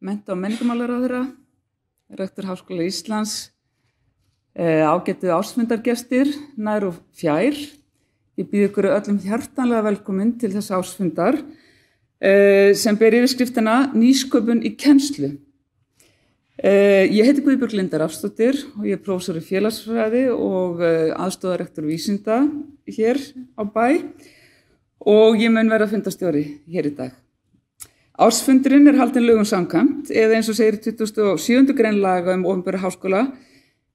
mennta- og menningarmálaráðherra, rektor Háskóla Íslands, ágætu ársfundargestir, nær og fjær. Ég býð ykkur öllum hjartanlega velkomin til þess ársfundar sem ber yfirskriftina Nýsköpun í kennslu. Ég heiti Guðbjörg Linda Rafsdóttir og ég prófessor í félagsfræði og aðstoðarrektor vísinda hér á bæ og ég mun vera fundastjóri hér í dag. Ársfundurinn haldinn lögum samkvæmt eða eins og segir í 27. grein laga opinbera háskóla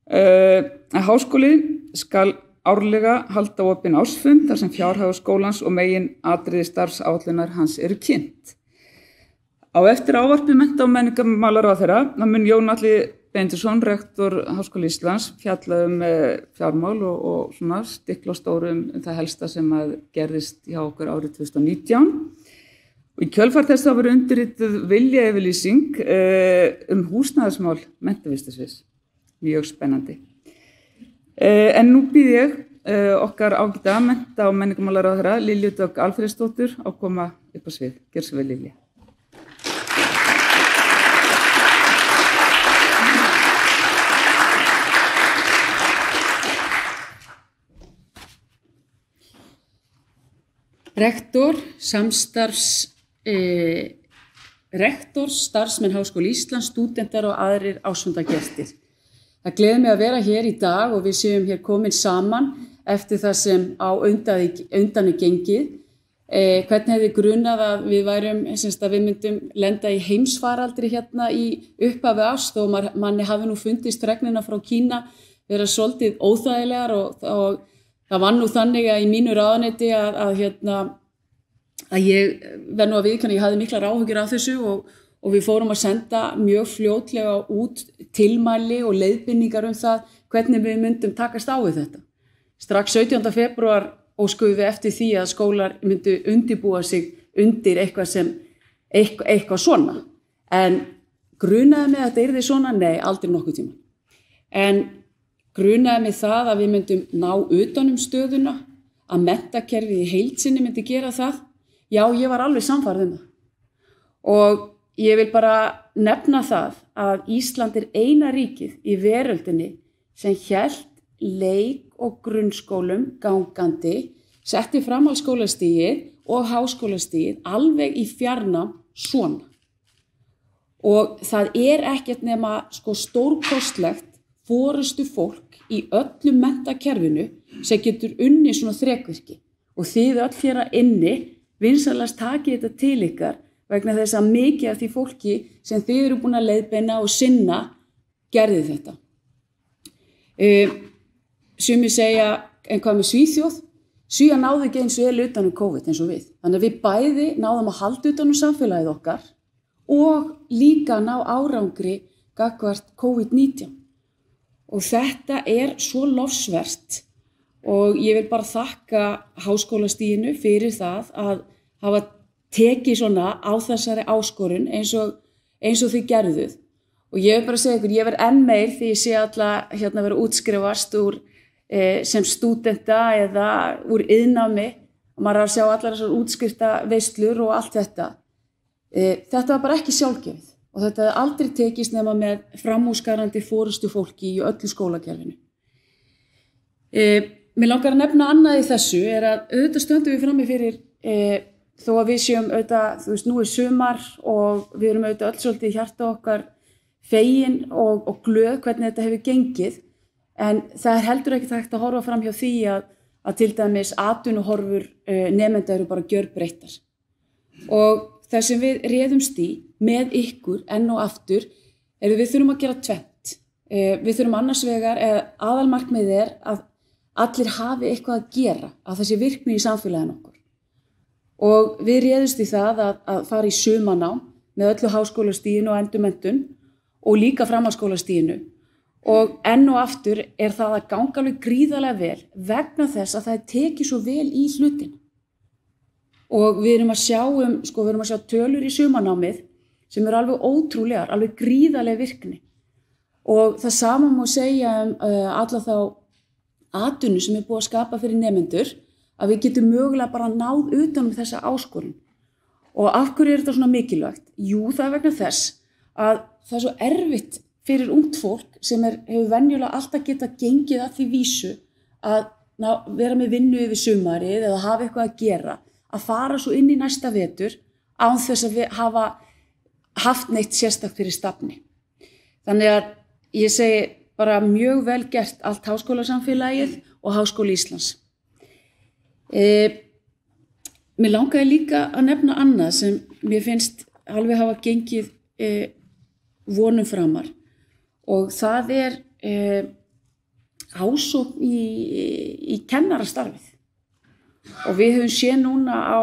að háskóli skal árlega halda opinn ársfund þar sem fjárhagur skólans og megin atriði starfsáætlunar hans eru kynnt. Á eftir ávarpi mennta- og menningarmálaráðherra mun Jón Atli Benediktsson, rektor Háskóla Íslands, fjalla fjármál og svona stikla á stóru það helsta sem gerðist hjá okkur árið 2019. Og í kjölfar þess þá verður undirrituð viljayfirlýsing húsnæðismál menntavísindasviðs. Mjög spennandi. En nú býð ég okkar ágæta mennta- og menningarmálaráðherra Lilju Dögg Alfreðsdóttur að koma upp á svið. Gjörðu svo vel, Lilja. Rektor, starfsmenn Háskóla Íslands, stúdentar og aðrir ársfundargestir. Það gleður mig að vera hér í dag og við séum hér komin saman eftir það sem á undan gengið. Hvernig hefði grunað að við myndum lenda í heimsfaraldri hérna í upphafi árs og manni hafi nú fundist fregnina frá Kína vera svolítið óþægilegar og það var nú þannig að í mínu ráðuneyti að ég verð nú að viðurkenna, ég hafði miklar áhyggjur af þessu og við fórum að senda mjög fljótlega út tilmæli og leiðbeiningar það hvernig við myndum takast á við þetta. Strax 17. febrúar óskuðum við eftir því að skólar myndu undirbúa sig undir eitthvað svona. En grunaði mig að þetta yrði svona? Nei, aldrei nokkuð tíma. En grunaði mig það að við myndum ná utan stöðuna, að menntakerfið í heild sinni myndi gera það. Já, ég var alveg sannfærð það. Og ég vil bara nefna það að Ísland eina ríkið í veröldinni sem hélt leik- og grunnskólum gangandi, setti framhaldsskólastigið og háskólastigið alveg í fjarnám svona. Og það ekkert nema stórkostlegt forystu fólk í öllu menntakerfinu sem getur unnið svona þrekvirki. Og þið öll hér inni vinsalast takið þetta til ykkar vegna þess að mikið af því fólki sem þið eru búin að leiðbeina og sinna gerði þetta. Sumir segja, en hvað með Svíþjóð? Svíar náðu ekki eins vel utan COVID eins og við. Þannig að við bæði náðum að halda utan samfélagið okkar og líka ná árangri gagnvart COVID-19. Og þetta svo lofsvert og ég vil bara þakka háskólastiginu fyrir það að hafa tekið svona á þessari áskorun eins og þið gerðuð. Og ég vil bara segja ykkur, ég verð enn meir því ég sé alla vera útskrifast úr sem stúdenta eða úr iðnnámi og maður að sjá allar þessar útskriftarveislur og allt þetta. Þetta var bara ekki sjálfgefið og þetta hefði aldrei tekist nema með framúrskarandi forystu fólki í öllu skólakerfinu. Mér langar að nefna annað í þessu að auðvitað stöndum við frammi fyrir þó að við séum auðvitað, nú sumar og við erum auðvitað öll svolítið í hjarta okkar fegin og glöð hvernig þetta hefur gengið. En það heldur ekki hægt að horfa fram hjá því að til dæmis atvinnuhorfur nemenda eru bara gjörbreyttar. Og það sem við réðumst í með ykkur enn og aftur við þurfum að gera tvennt. Við þurfum annars vegar, aðalmarkmiðið að allir hafi eitthvað að gera, að það sé virkni í samfélaginu okkur. Og við réðumst í það að fara í sumarnám með öllu háskólastiginu og endurmenntun og líka framhaldsskólastiginu. Og enn og aftur það að ganga alveg gríðarlega vel vegna þess að það tekið svo vel í hlutin. Og við erum að sjá tölur í sumarnámið sem alveg ótrúlegar, alveg gríðarlega virkni. Og það sama má segja alla þá atvinnu sem búið að skapa fyrir nemendur að við getum mögulega bara náð utan þessa áskorun. Og af hverju þetta svona mikilvægt? Jú, það vegna þess að það svo erfitt fyrir ungt fólk sem hefur venjulega alltaf getað gengið að því vísu að vera með vinnu yfir sumarið eða hafa eitthvað að gera, að fara svo inn í næsta vetur án þess að hafa haft neitt sérstakt fyrir stafni. Þannig að ég segi bara mjög vel gert allt háskólasamfélagið og Háskóli Íslands. Mér langaði líka að nefna annað sem mér finnst alveg hafa gengið vonum framar og það ásókn í kennarastarfið. Og við höfum séð núna á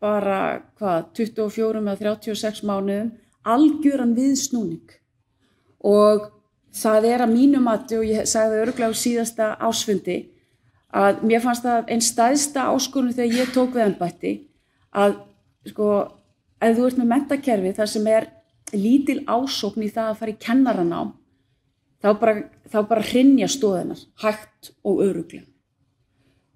bara 24 eða 36 mánuðum algjöran viðsnúning. Og það að mínu mati, og ég sagði örugglega á síðasta ársfundi, að mér fannst það einn stærsta áskorun þegar ég tók við embætti að ef þú ert með menntakerfi þar sem lítil ásókn í það að fara í kennaranám, þá bara hrynja stoðirnar, hægt og örugglega.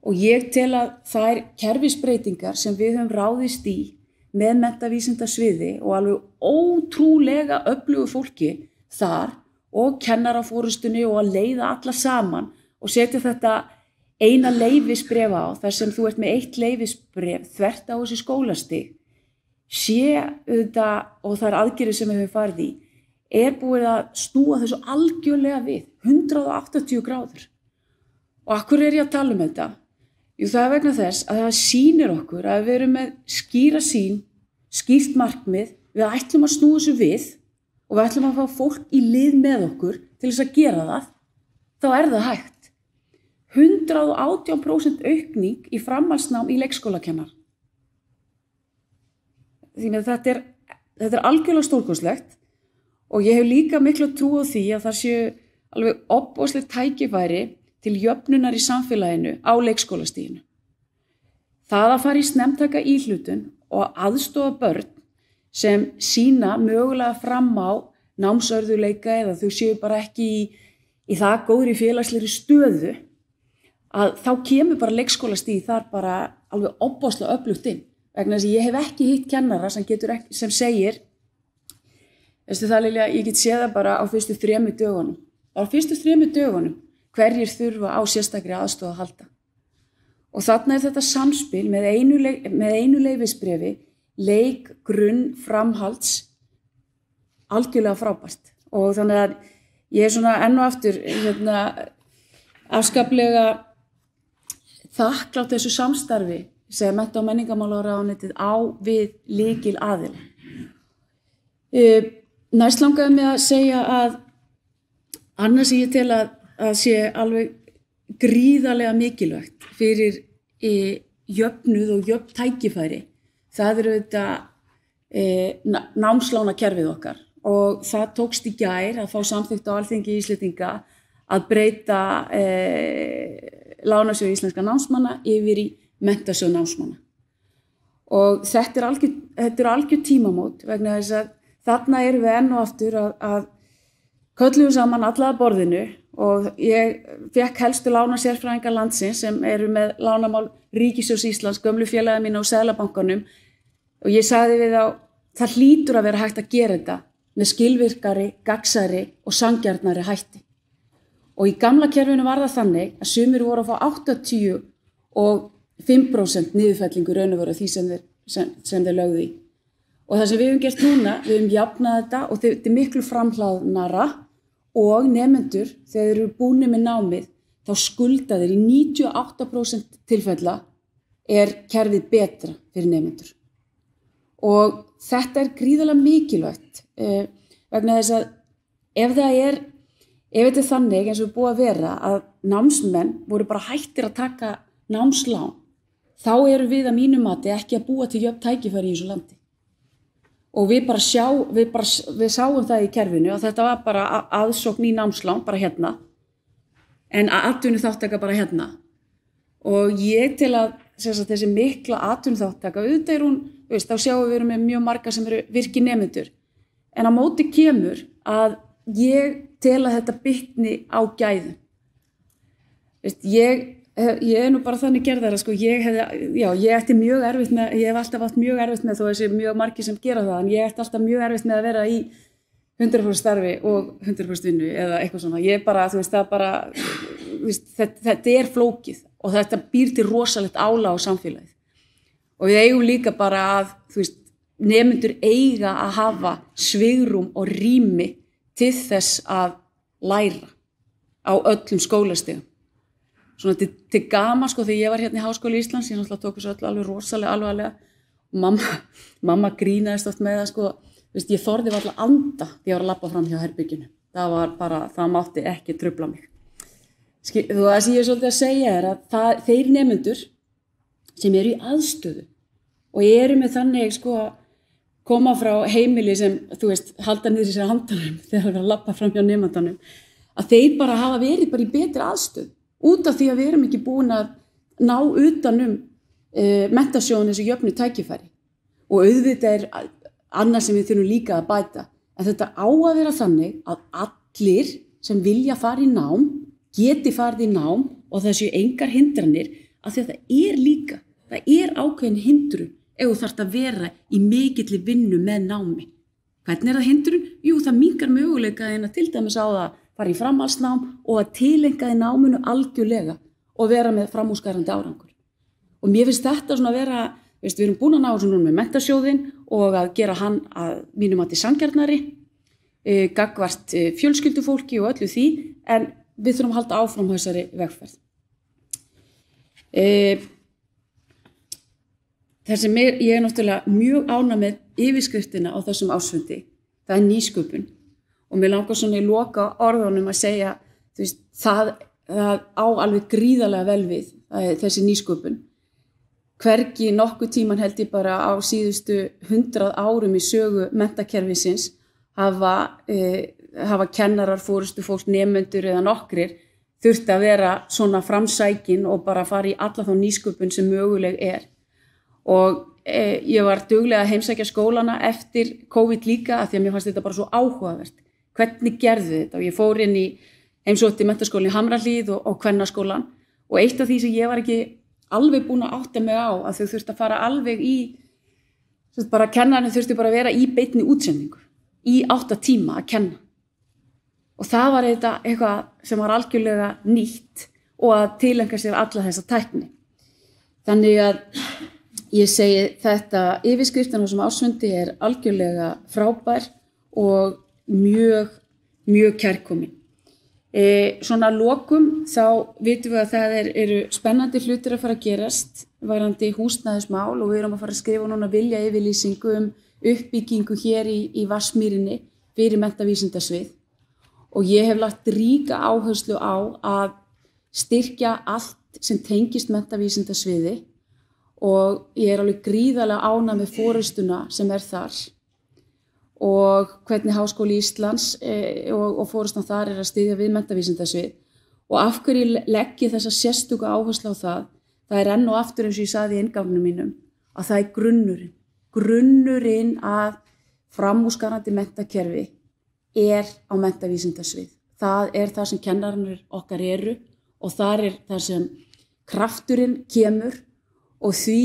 Og ég tel að þær kerfisbreytingar sem við höfum ráðist í með menntavísindasviði og alveg ótrúlega öflugu fólki þar og kennarafórustunni og að leiða alla saman og setja þetta eina leyfisbréf á þar sem þú ert með eitt leyfisbréf þvert á þessi skólastig, auðvitað, og það aðgerðir sem við höfum farið í, búið að snúa þessu algjörlega við, 180 gráður. Og af hverju ég að tala um þetta? Jú, það vegna þess að það sýnir okkur að við erum með skýra sýn, skýrt markmið, við ætlum að snúa þessu við og við ætlum að fá fólk í lið með okkur til þess að gera það, þá það hægt. 118% aukning í framhaldsnám í leikskólakennar. Því að þetta algjörlega stórkostlegt og ég hef líka mikla trú á því að það séu alveg ofboðsleg tækifæri til jöfnunar í samfélaginu á leikskólastiginu. Það að fara í snemmtaka íhlutun og aðstoða börn sem sýna mögulega fram á námsörðuleika eða þau séu bara ekki í það góðri félagslegri stöðu, að þá kemur bara leikskólastigi þar bara alveg ofboðslega öflugt inn. Vegna þess að ég hef ekki hitt kennara sem segir, veistu það Lilja, ég get séð það bara á fyrstu 3 dögunum. Á fyrstu 3 dögunum hverjir þurfa á sérstakri aðstoð að halda. Og þarna þetta samspil með einu leyfisbréfi, leik, grunn, framhalds, algjörlega frábært. Og þannig að ég svona enn og aftur afskaplega þakklátt þessu samstarfi sem mennta- og menningarmálaráðuneytið á við lykil aðila. Næst langaði mig að segja að annars ég tel að sé alveg gríðarlega mikilvægt fyrir jöfnuð og jöfn tækifæri. Það þetta námslánakerfið okkar og það tókst í gær að fá samþykkt á Alþingi Íslendinga að breyta lánasjóð íslenska námsmanna yfir í menntasjóð námsmanna. Og þetta algjör tímamót vegna þess að þarna erum við enn og aftur að köllum saman alla að borðinu og ég fékk helstu lánasérfræðingar landsins sem eru með lánamál Ríkissjóðs Íslands, gömlu félaga mína og Seðlabankanum og ég sagði við þá, það hlýtur að vera hægt að gera þetta með skilvirkari, gagnsærri og sanngjarnari hætti. Og í gamla kerfinu var það þannig að sumir voru að fá 85% niðurfellingu raun og veru því sem þeir lögðu í. Og það sem við höfum gert núna, við höfum jafnað þetta og þetta miklu framhlaðnara og nemendur þegar þeir eru búnir með námið þá skulda þeir í 98% tilfella kerfið betra fyrir nemendur. Og þetta gríðarlega mikilvægt vegna þess að ef þetta þannig eins og búið að vera að námsmenn voru bara hættir að taka námslán, þá erum við að mínu mati ekki að búa til jöfn tækifæri í þessu landi. Og við sáum það í kerfinu að þetta var bara aðsókn í námslán bara hérna, en atvinnuþátttaka bara hérna. Og ég til að þessi mikla atvinnuþátttaka, auðvitað hún, þá sjáum við með mjög marga sem eru virki nemendur. En á móti kemur að ég tel að þetta bitni á gæðum. Ég nú bara þannig gerðara, ég hef alltaf haft mjög erfitt með þó þessi mjög margir sem gera það, en ég ætti alltaf mjög erfitt með að vera í 100% starfi og 100% vinnu eða eitthvað svona. Ég bara, þú veist, það bara, þetta flókið og þetta býr til rosalegt álag á samfélagið. Og við eigum líka bara að, þú veist, nemendur eiga að hafa svigrúm og rými til þess að læra á öllum skólastigum. Svona til gama, sko, þegar ég var hérna í Háskóla Íslands, ég náttúrulega tók þessu öllu alveg rosalega alvarlega. Mamma grínaðist oft með það, sko, þú veist, ég þorði varla að anda þegar ég var að labba fram hjá herberginu. Það var bara, það mátti ekki trufla mig. Það sem ég er svolítið að segja að þeir nemendur sem eru í aðstöðu og eru með þannig, sko, koma frá heimili sem, þú veist, halda niður sér handanum þegar það er að labba fram hjá nemandanum, að þeir bara hafa verið bara í betri aðstöðu út af því að við erum ekki búin að ná utanum menntasjóðan þessu jöfnu tækifæri. Og auðvitað annað sem við þurfum líka að bæta. En þetta á að vera þannig að allir sem vilja fara í nám, geti farið í nám og það séu engar hindranir, af því að það ákveðin hindrun ef þú þarft að vera í mikilli vinnu með námi. Hvernig það hindrun? Jú, það minnkar möguleika en að til dæmis á það fara í framhaldsnám og að tileinka í náminu algjörlega og vera með framúrskarandi árangur. Og mér finnst þetta svona að vera, veist, við erum búin að ná þessu núna með menntasjóðinn og að gera hann að mínum mati sanngjarnari, gagnvart fjölskyldufólki og öllu því, en við þurfum að halda áfram þessari vegferð. Það sem ég er náttúrulega mjög ánægð með yfirskriftina á þessum ársfundi, það er nýsköpun. Og mér langar svona í loka orðunum að segja, þú veist, það á alveg gríðarlega vel við þessi nýsköpun. Hvergi nokkuð tíman held ég bara á síðustu 100 árum í sögu menntakerfisins hafa kennarar, forystufólk, nemendur eða nokkrir þurfti að vera svona framsækin og bara fara í alla þá nýsköpun sem möguleg er. Og ég var duglega að heimsækja skólana eftir COVID líka af því að mér fannst þetta bara svo áhugavert. Hvernig gerðu þetta? Og ég fór inn í heimsótti menntaskólann í Hamrahlíð og Kvennaskólann og eitt af því sem ég var ekki alveg búin að átta mig á að þau þurfti að fara alveg í, bara kennarinn þurfti bara að vera í beinni útsendingu, í 8 tíma að kenna. Og það var eitthvað sem var algjörlega nýtt og að tileinka sér alla þessa tækni. Þannig að ég segi þetta, yfirskriftin á þessum ársfundi er algjörlega frábær og mjög kærkomin. Svona að lokum þá vitum við að það eru spennandi hlutir að fara að gerast varðandi húsnæðismál og við erum að fara að skrifa núna viljayfirlýsingu uppbyggingu hér í Vatnsmýrinni fyrir menntavísindasvið og ég hef lagt ríka áherslu á að styrkja allt sem tengist menntavísindasviði og ég er alveg gríðarlega ánægð með forystuna sem þar og hvernig Háskóli Íslands og forystan þar að styðja við menntavísindasvið og af hverju legg ég þessa sérstöku áherslu á það enn og aftur eins og ég sagði í innganginum mínum að það grunnurinn að framúrskarandi menntakerfi á menntavísindasvið. Það það sem kennararnir okkar eru og það það sem krafturinn kemur og því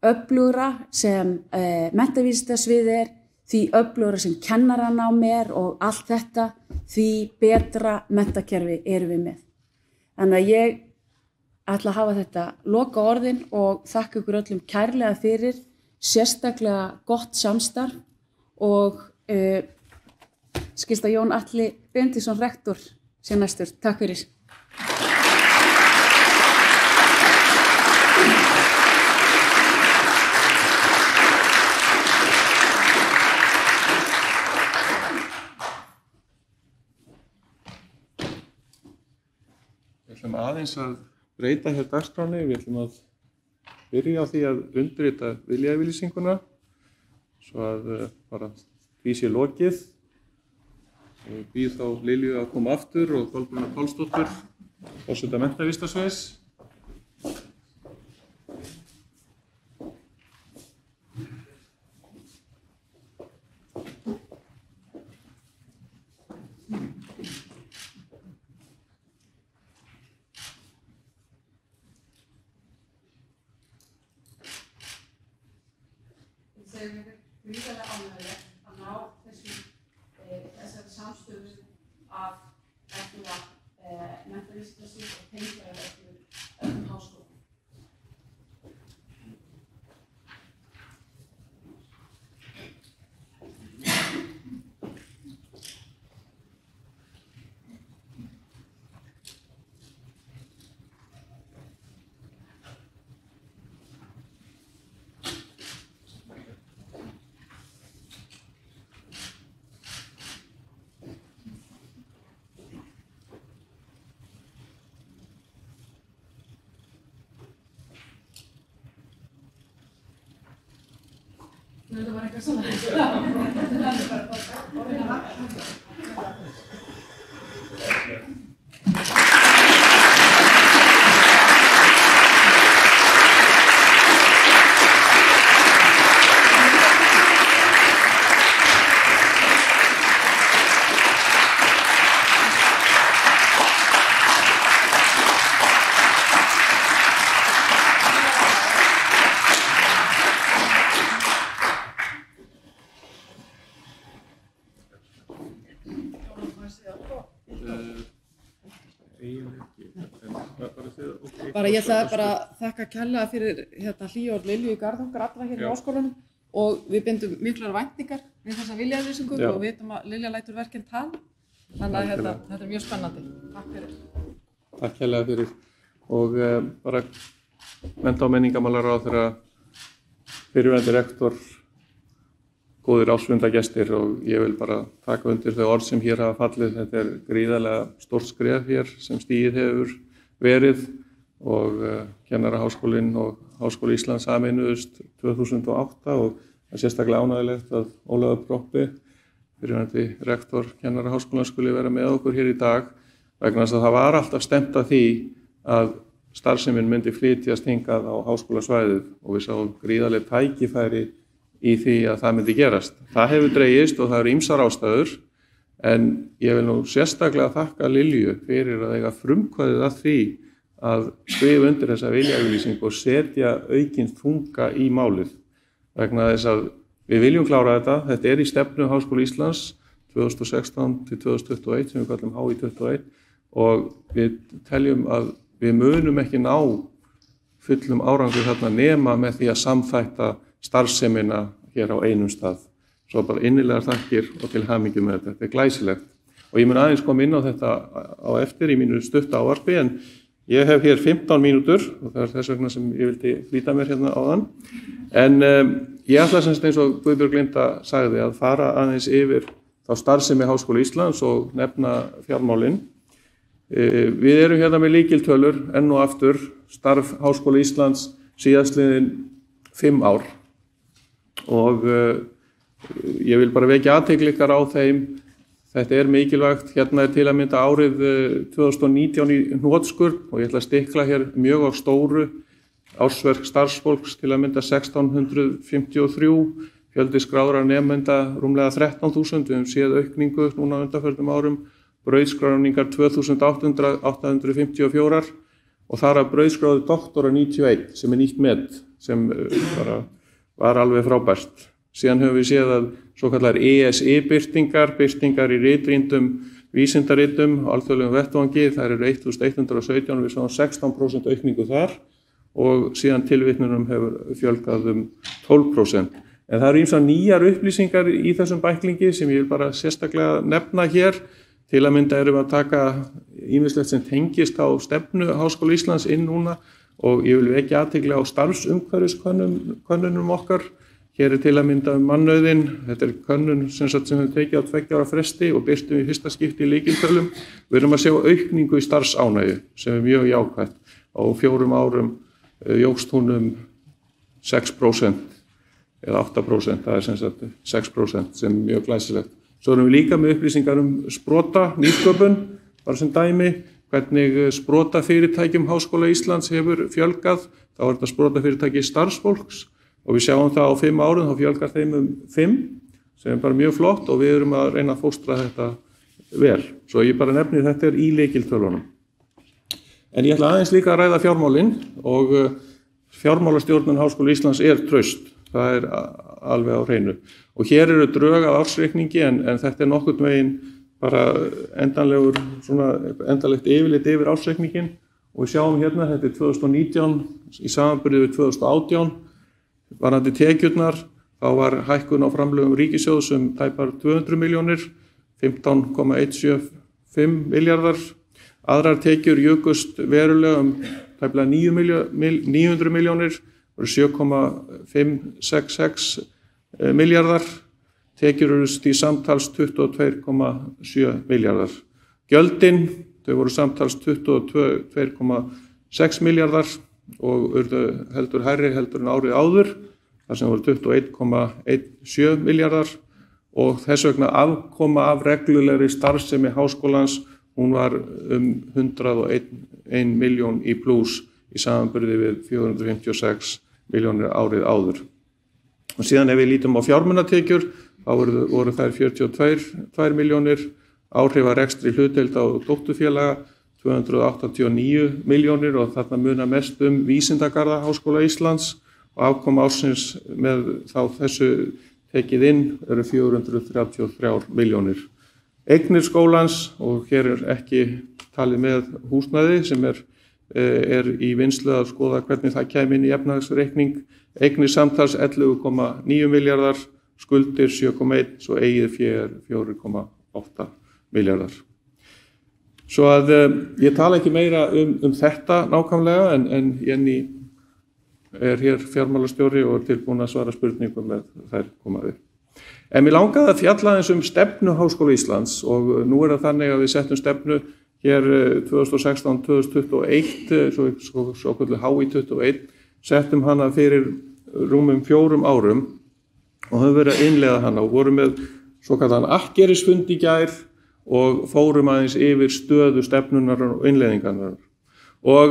öflugra sem menntavísindasvið því öflugra sem kennaranám og allt þetta, því betra menntakerfi erum við með. Þannig að ég ætla að hafa þetta loka orðin og þakka ykkur öllum kærlega fyrir, sérstaklega gott samstarf og skilst að Jón Atli Benediktsson rektor sé næstur. Takk fyrir. Við ætlum aðeins að breyta hér dagskránni, við ætlum að byrja á því að undirrita viljayfirlýsinguna svo að bara því sé lokið. Ég býð þá Lilju að koma aftur og Kolbrúnu Pálsdóttur, forseta menntavísindasviðs. Gríðarlega ánægjulegt að ná þessu að efla menntavísindasvið og tengja öllum háskólum. Þetta var eitthvað svona. Bara ég ætla bara að þakka kærlega fyrir hlýorð Lilju í garð okkar allra hér í háskólanum og við bindum miklar væntingar við þessa viljayfirlýsingu og við vitum að Lilja lætur verkinn tala. Þannig að þetta er mjög spennandi. Takk fyrir. Takk kærlega fyrir og bara mennta- og menningarmálaráðherra, fyrrverandi rektor, góðir ársfundagestir og ég vil bara taka undir þau orð sem hér hafa fallið. Þetta er gríðarlega stórt skref hér sem stigið hefur verið og Kennaraháskólinn og Háskóli Íslands sameinuðust 2008 og það er sérstaklega ánægjulegt að Ólafur Proppi, fyrrverandi rektor Kennaraháskólans, skuli vera með okkur hér í dag vegna þess að það var alltaf stefnt að því að starfsemin myndi flytjast hingað á háskólasvæðið og við sáum gríðarleg tækifæri í því að það myndi gerast. Það hefur dregist og það eru ýmsar ástæður en ég vil nú sérstaklega þakka Lilju fyrir að eiga frumkvæðið að því að skrifa undir þessa viljayfirlýsingu og setja aukinn þunga í málið vegna þess að við viljum klára þetta. Þetta er í stefnu Háskóla Íslands 2016 til 2021 sem við kallum HÍ 21 og við teljum að við munum ekki ná fullum árangur þarna nema með því að samþætta starfsemina hér á einum stað. Svo bara innilegar þakkir og til hamingju með þetta. Þetta er glæsilegt og ég mun aðeins koma inn á þetta á eftir í mínu stutta ávarpi en ég hef hér 15 mínútur og það er þess vegna sem ég vildi flýta mér hérna áðan. En ég ætla semst eins og Guðbjörg Linda sagði að fara aðeins yfir þá starfsemi Háskóla Íslands og nefna fjármálin. Við erum hérna með lykiltölur enn og aftur starf Háskóla Íslands síðastliðin 5 ár og ég vil bara vekja athygli ykkar á þeim. Þetta er mikilvægt, hérna er til að mynda árið 2019 í hnotskurn og ég ætla að stikla hér mjög á stóru ársverk starfsfólks til að mynda 1653, fjöldi skráðra nemenda rúmlega 13.000, við höfum séð aukningu núna undanförnum árum, brautskráningar 2854 og þar af brautskráði doktora 91 sem er nýtt met sem bara var alveg frábært. Síðan höfum við séð að svokallar ESI-birtingar í ritrýndum vísindaritum á alþjóðlegum vettvangi, þær eru 1117 og við sáum 16% aukningu þar og síðan tilvitnunum hefur fjölgað 12%. En það eru ýmsar nýjar upplýsingar í þessum bæklingi sem ég vil bara sérstaklega nefna hér. Til að mynda erum við að taka ýmislegt sem tengist á stefnu Háskóla Íslands inn núna og ég vil vekja athygli á starfsumhverfiskönnunum okkar. Hér er til að mynda mannauðinn, þetta er könnun sem við tekið á 2 ára fresti og birtum í fyrsta skipti í lykiltölum. Við erum að sjá aukningu í starfsánægju sem er mjög jákvætt. Á 4 árum jókst hún 6% eða 8%, það er 6% sem er mjög glæsilegt. Svo erum við líka með upplýsingar sprota, nýsköpun, bara sem dæmi, hvernig sprotafyrirtækjum Háskóla Íslands hefur fjölgað. Þá er þetta sprotafyrirtæki starfsfólks. Og við sjáum það á 5 árum, þá fjölgar þeim 5, sem er bara mjög flott og við erum að reyna að fóstra þetta vel. Svo ég bara nefni þetta er í lykiltölunum. En ég ætla aðeins líka að ræða fjármálin og fjármálastjórnun Háskóla Íslands er traust. Það er alveg á hreinu. Og hér eru drög að ársreikningi en þetta er nokkurn veginn bara endanlegt yfirlit yfir ársreikninginn og við sjáum hérna, þetta 2019 í samanburði við 2018, varðandi tekjurnar, þá var hækkun á framlögum ríkissjóðs tæpar 200 milljónir, 15,175 milljarðar. Aðrar tekjur jukust verulega tæplega 900 milljónir, voru 7,566 milljarðar. Tekjur eru því samtals 22,7 milljarðar. Gjöldin, þau voru samtals 22,6 milljarðar og urðu heldur hærri heldur en árið áður, þar sem voru 21,17 milljarðar og þess vegna afkoma af reglulegri starfsemi háskólans, hún var 101 miljón í plús í samanburði við 456 milljónir árið áður. Og síðan ef við lítum á fjármunatekjur, þá voru þær 42 milljónir, áhrif af rekstri hlutdeild á dótturfélaga 289 milljónir og þarna munar mest Vísindagarða Háskóla Íslands og afkoma ársins með þá þessu tekið inn eru 433 milljónir. Eignir skólans, og hér ekki talið með húsnæði sem er í vinnslu að skoða hvernig það kæmi inn í efnahagsreikning, eignir samtals 11,9 milljarðar, skuldir 7,1, svo eigið fé 4,8 milljarðar. Svo að ég tala ekki meira þetta nákvæmlega en Jenny hér fjármálastjóri og tilbúin að svara spurningum með þær komaði. En mér langaði að fjalla aðeins stefnu Háskóla Íslands og nú það þannig að við settum stefnu hér 2016-2021, svo kallið HÍ21, settum hana fyrir rúmum 4 árum og höfum verið að innleiða hana og vorum með svo kallan akkerisfund í gær og fórum aðeins yfir stöðu stefnunar og innleiðingarnar. Og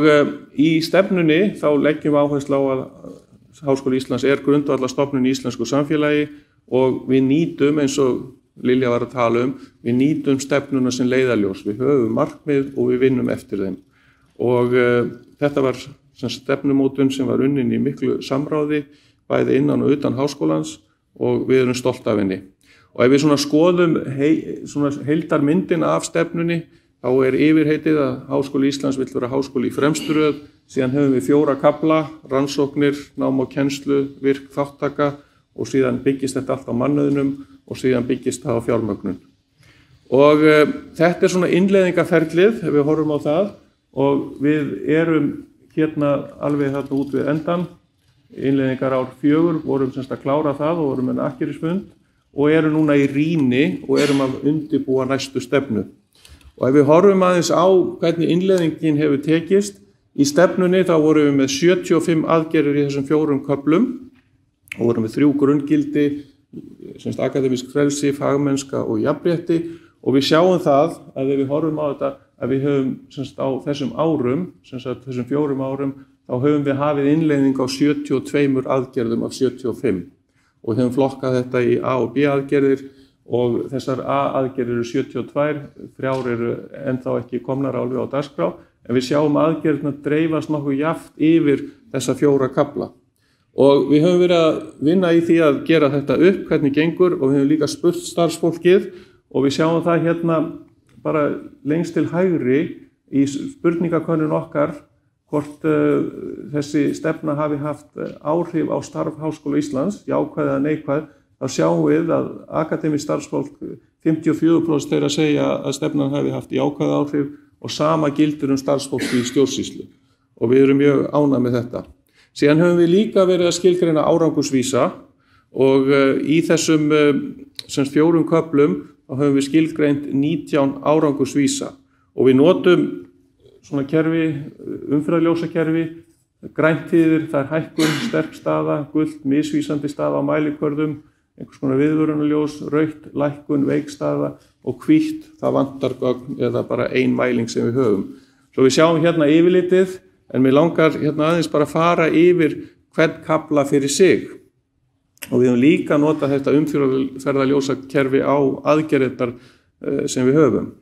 í stefnunni þá leggjum við áherslu á að Háskóli Íslands grundvallarstofnun í íslensku samfélagi og við nýtum, eins og Lilja var að tala við nýtum stefnuna sem leiðarljós. Við höfum markmið og við vinnum eftir þeim. Og þetta var stefnumótun sem var unnin í miklu samráði, bæði innan og utan háskólans og við erum stolt af henni. Og ef við skoðum heildarmyndina af stefnunni, þá yfirheitið að Háskóli Íslands vill vera háskóli í fremstu röð, síðan höfum við 4 kafla, rannsóknir, nám og kennslu, virk þáttaka og síðan byggist þetta allt á mannauðnum og síðan byggist það á fjármögnun. Og þetta innleiðingarferlið, ef við horfum á það, og við erum hérna alveg þarna út við endan, innleiðingar ár 4, vorum að klára það og vorum með akkerisfund og erum núna í rýni og erum að undirbúa næstu stefnu. Og ef við horfum aðeins á hvernig innleiðingin hefur tekist, í stefnunni þá vorum við með 75 aðgerðir í þessum 4 köflum og vorum með 3 grunngildi, akademísk frelsi, fagmennska og jafnrétti og við sjáum það að ef við horfum á þetta að við höfum á þessum árum, þessum 4 árum, þá höfum við hafið innleiðing á 72 aðgerðum af 75 og höfum flokkað þetta í A og B aðgerðir og þessar A-aðgerðir eru 72, 3 eru ennþá ekki komnar alveg á dagskrá, en við sjáum aðgerðirna dreifast nokkuð jafnt yfir þessa 4 kafla. Og við höfum verið að vinna í því að gera þetta upp, hvernig gengur, og við höfum líka spurt starfsfólkið og við sjáum það hérna bara lengst til hægri í spurningakönnun okkar hvort þessi stefna hafi haft áhrif á starf Háskóla Íslands, jákvæð eða neikvæð, þá sjáum við að akademískt starfsfólk 54% þeirra segja að stefnan hafi haft jákvæð áhrif og sama gildir starfsfólk í stjórnsýslu og við erum mjög ánægð með þetta. Síðan höfum við líka verið að skilgreina árangursvísa og í þessum 4 köflum þá höfum við skilgreint 19 árangursvísa og við notum svona kerfi, umferðarljósakerfi, grænt þýðir, það hækkun, sterk staða, gult, misvísandi staða á mælikvörðum, einhvers konar viðvörunarljós, rautt, lækkun, veik staða og hvítt, það vantar gögn eða bara ein mæling sem við höfum. Svo við sjáum hérna yfirlitið, en mér langar hérna aðeins bara að fara yfir hvern kafla fyrir sig. Og við höfum líka notað þetta umferðarljósakerfi á aðgerðirnar sem við höfum.